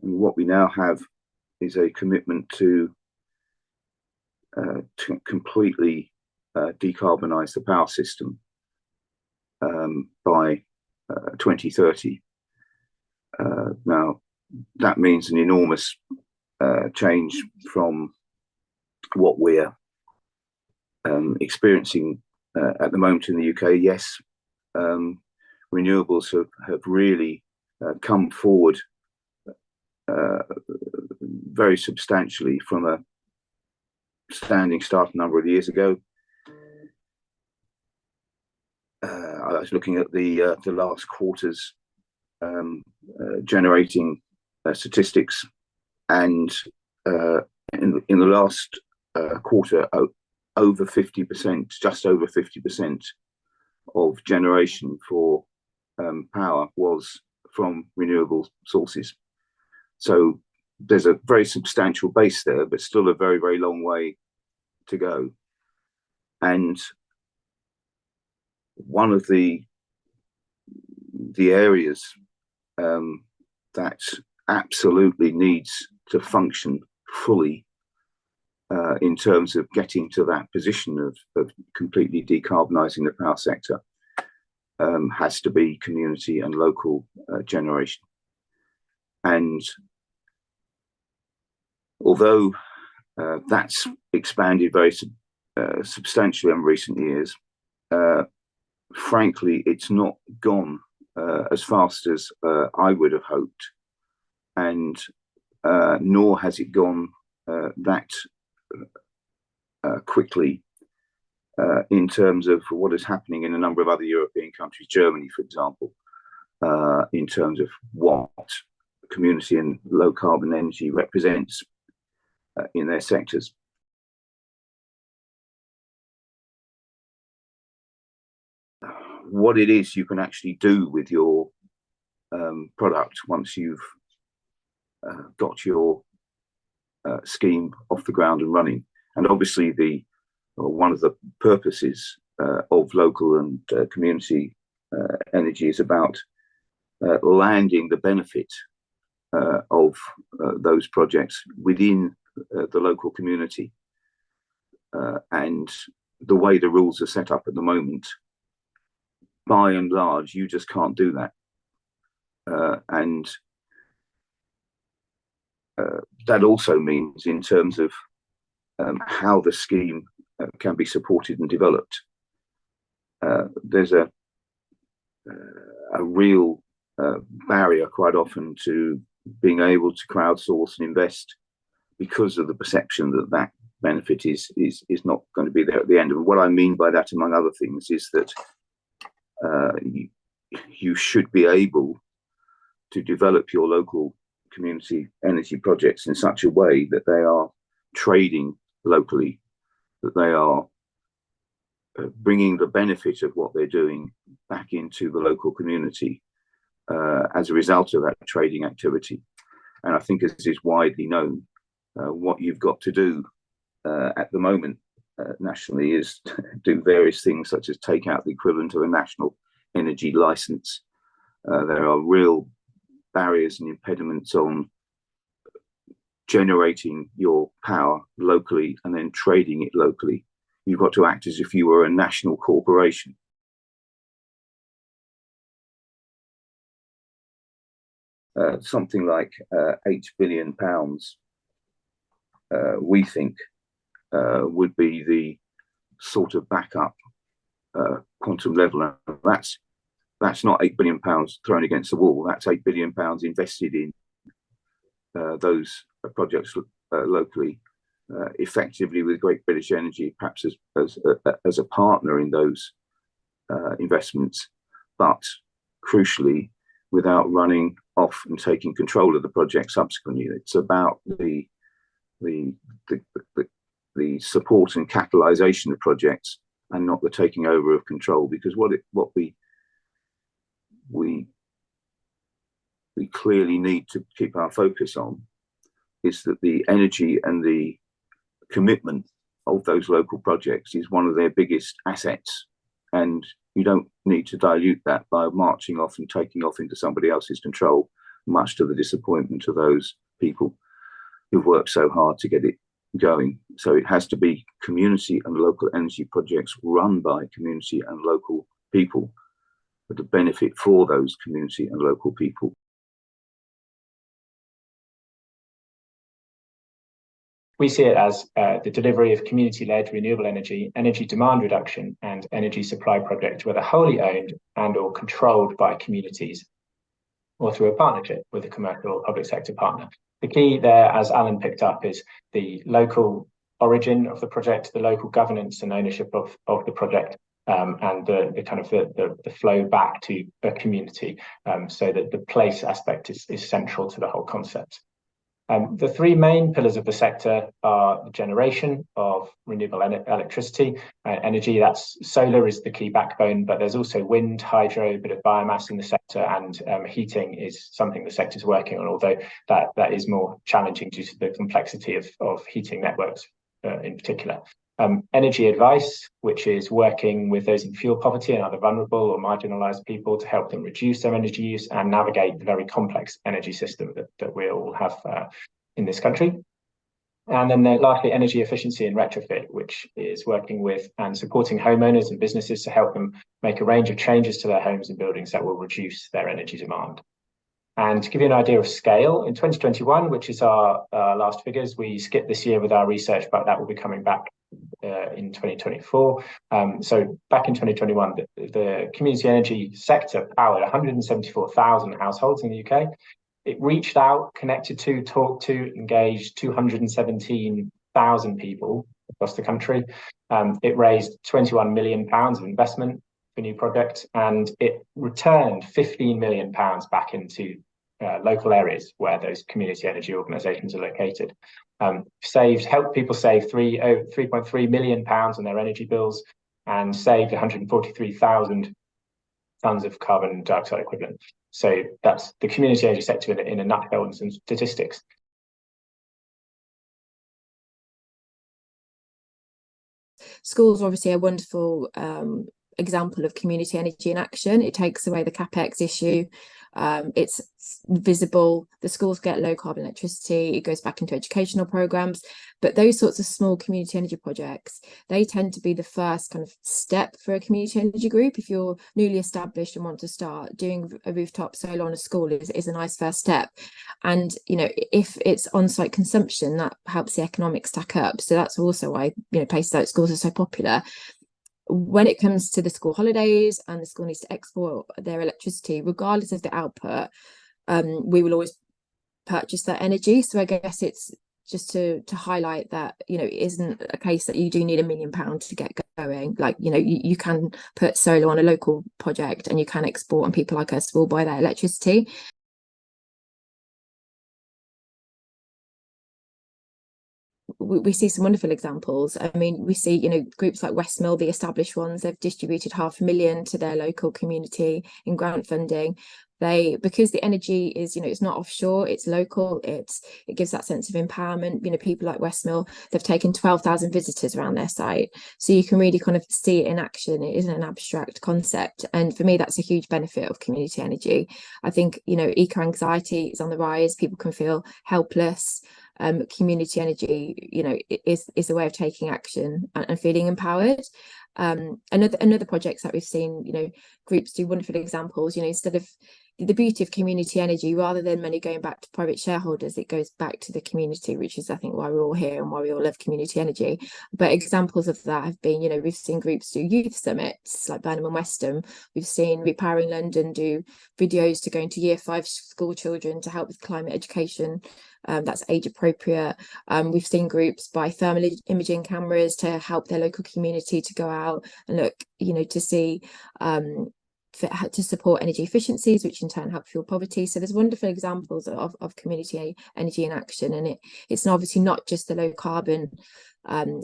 And what we now have is a commitment to completely decarbonise the power system by 2030. Now, that means an enormous change from what we're experiencing at the moment in the UK. Yes, renewables have really come forward very substantially from a standing start a number of years ago. I was looking at the last quarter's generating statistics, and in the last quarter, over 50%, just over 50% of generation for power was from renewable sources. So there's a very substantial base there, but still a very, very long way to go. And one of the areas that absolutely needs to function fully in terms of getting to that position of completely decarbonising the power sector has to be community and local generation. And although that's expanded very substantially in recent years, frankly, it's not gone as fast as I would have hoped, and nor has it gone that quickly in terms of what is happening in a number of other European countries, Germany, for example, in terms of what community and low carbon energy represents in their sectors. What it is you can actually do with your product once you've got your scheme off the ground and running. And obviously one of the purposes of local and community energy is about landing the benefit of those projects within the local community. And the way the rules are set up at the moment, by and large, you just can't do that. And that also means, in terms of how the scheme can be supported and developed, there's a real barrier quite often to being able to crowdsource and invest, because of the perception that that benefit is not going to be there at the end. And what I mean by that, among other things, is that you should be able to develop your local community energy projects in such a way that they are trading locally, that they are bringing the benefit of what they're doing back into the local community as a result of that trading activity. And I think, as is widely known, what you've got to do at the moment nationally is do various things, such as take out the equivalent of a national energy license. There are real barriers and impediments on generating your power locally and then trading it locally. You've got to act as if you were a national corporation. Something like £8 billion, we think, would be the sort of backup quantum level. And that's not £8 billion thrown against the wall. That's £8 billion invested in those projects locally, effectively with Great British Energy, perhaps as a partner in those investments, but crucially, without running off and taking control of the project subsequently. It's about the support and catalyzation of projects, and not the taking over of control. Because what we clearly need to keep our focus on is that the energy and the commitment of those local projects is one of their biggest assets, and you don't need to dilute that by marching off and taking off into somebody else's control. much to the disappointment of those people who've worked so hard to get it going. So it has to be community and local energy projects run by community and local people, with the benefit for those community and local people. We see it as the delivery of community-led renewable energy, energy demand reduction, and energy supply projects, whether wholly owned and or controlled by communities, or through a partnership with a commercial or public sector partner. The key there, as Alan picked up, is the local origin of the project, the local governance and ownership of the project, and the kind of the flow back to a community, so that the place aspect is central to the whole concept. The three main pillars of the sector are the generation of renewable electricity, energy. That's solar is the key backbone, but there's also wind, hydro, a bit of biomass in the sector, and heating is something the sector is working on, although that is more challenging due to the complexity of heating networks in particular. Energy advice, which is working with those in fuel poverty and other vulnerable or marginalized people to help them reduce their energy use and navigate the very complex energy system that we all have in this country. And then lastly, energy efficiency and retrofit, which is working with and supporting homeowners and businesses to help them make a range of changes to their homes and buildings that will reduce their energy demand. And to give you an idea of scale, in 2021, which is our last figures, we skipped this year with our research, but that will be coming back in 2024. So back in 2021, the community energy sector powered 174,000 households in the UK. It reached out, connected to, talked to, engaged 217,000 people across the country. It raised £21 million of investment for new projects, and it returned £15 million back into local areas where those community energy organisations are located. Helped people save £3.3 million on their energy bills, and saved 143,000 tonnes of carbon dioxide equivalent. So that's the community energy sector in a nutshell and some statistics. Schools are obviously a wonderful example of community energy in action. It takes away the capex issue. It's visible. The schools get low carbon electricity. It goes back into educational programs. But those sorts of small community energy projects, they tend to be the first kind of step for a community energy group. If you're newly established and want to start, doing a rooftop solar on a school is a nice first step. And, you know, if it's on-site consumption, that helps the economics stack up. So that's also why, you know, places like schools are so popular. When it comes to the school holidays and the school needs to export their electricity, regardless of the output, we will always purchase that energy. So I guess it's just to highlight that, you know, it isn't a case that you do need £1 million to get going. Like, you know, you can put solar on a local project and you can export, and people like us will buy that electricity. We see some wonderful examples. I mean, we see, you know, groups like Westmill, the established ones, they've distributed £500,000 to their local community in grant funding. Because the energy is, you know, it's not offshore, it's local, it gives that sense of empowerment. You know, people like Westmill, they've taken 12,000 visitors around their site. So you can really kind of see it in action. It isn't an abstract concept. And for me, that's a huge benefit of community energy. I think, you know, eco-anxiety is on the rise. People can feel helpless. Community energy, you know, is a way of taking action and feeling empowered. Another projects that we've seen, you know, groups do wonderful examples. You know, instead of the beauty of community energy, rather than money going back to private shareholders, it goes back to the community, which is, I think, why we're all here and why we all love community energy. But examples of that have been, you know, we've seen groups do youth summits like Burnham and Westham. We've seen Repowering London do videos to going to year 5 school children to help with climate education. That's age appropriate. We've seen groups buy thermal imaging cameras to help their local community to go out and look, you know, to see to support energy efficiencies, which in turn help fuel poverty. So there's wonderful examples of community energy in action, and it's obviously not just the low carbon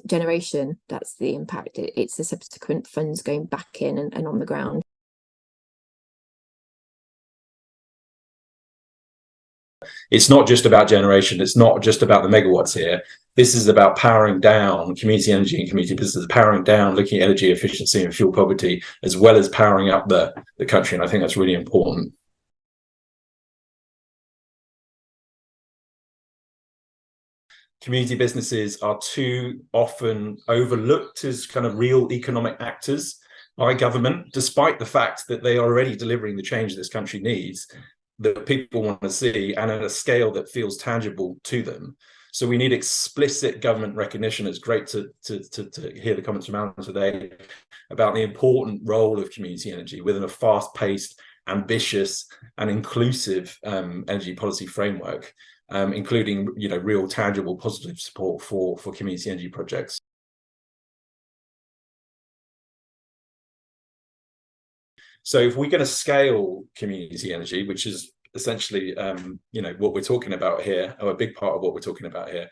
generation that's the impact. It's the subsequent funds going back in and on the ground. It's not just about generation. It's not just about the megawatts here. This is about powering down community energy and community business, powering down, looking at energy efficiency and fuel poverty, as well as powering up the country. And I think that's really important. community businesses are too often overlooked as kind of real economic actors by government, despite the fact that they are already delivering the change this country needs, that people want to see, and at a scale that feels tangible to them. So we need explicit government recognition. It's great to hear the comments from Alan today about the important role of community energy within a fast-paced, ambitious, and inclusive energy policy framework, including, you know, real, tangible, positive support for community energy projects. So if we're going to scale community energy, which is essentially, you know, what we're talking about here, or a big part of what we're talking about here,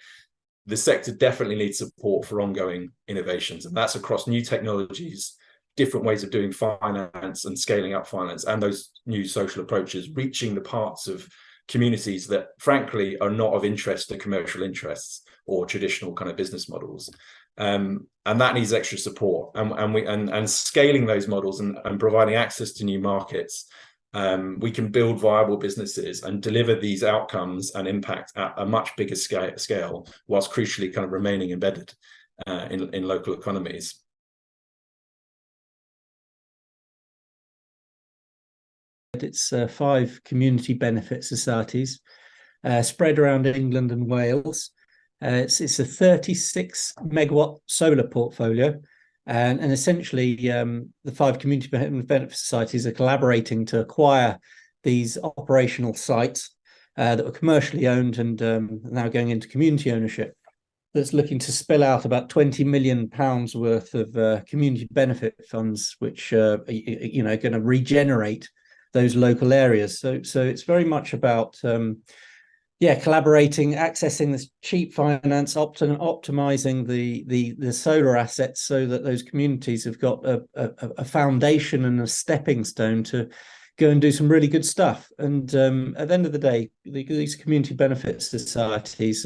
the sector definitely needs support for ongoing innovations, and that's across new technologies, different ways of doing finance and scaling up finance, and those new social approaches, reaching the parts of communities that frankly are not of interest to commercial interests or traditional kind of business models. And that needs extra support, and scaling those models and providing access to new markets. We can build viable businesses and deliver these outcomes and impact at a much bigger scale, whilst crucially kind of remaining embedded in local economies. It's 5 community benefit societies spread around England and Wales. It's a 36 megawatt solar portfolio, and essentially the 5 community benefit societies are collaborating to acquire these operational sites that were commercially owned and now going into community ownership. That's looking to spill out about £20 million worth of community benefit funds, which you know, going to regenerate those local areas. So it's very much about collaborating, accessing this cheap finance, optimizing the solar assets so that those communities have got a foundation and a stepping stone to go and do some really good stuff. And at the end of the day, these community benefit societies,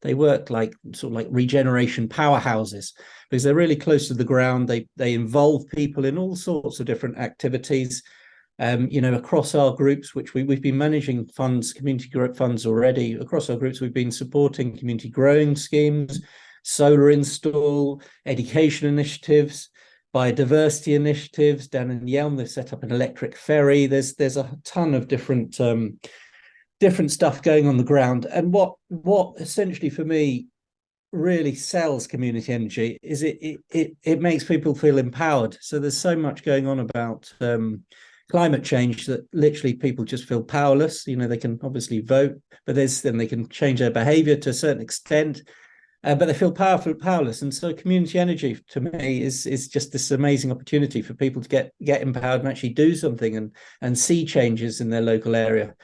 they work like sort of like regeneration powerhouses, because they're really close to the ground. They involve people in all sorts of different activities. You know, across our groups, which we've been managing funds, community growth funds already. Across our groups, we've been supporting community growing schemes, solar install, education initiatives, biodiversity initiatives. Down in Yelm, they've set up an electric ferry. There's a ton of different stuff going on the ground. And what essentially for me really sells community energy is it makes people feel empowered. So there's so much going on about climate change that literally people just feel powerless. You know, they can obviously vote, but then they can change their behavior to a certain extent, but they feel powerless. And so community energy to me is just this amazing opportunity for people to get empowered and actually do something and see changes in their local area.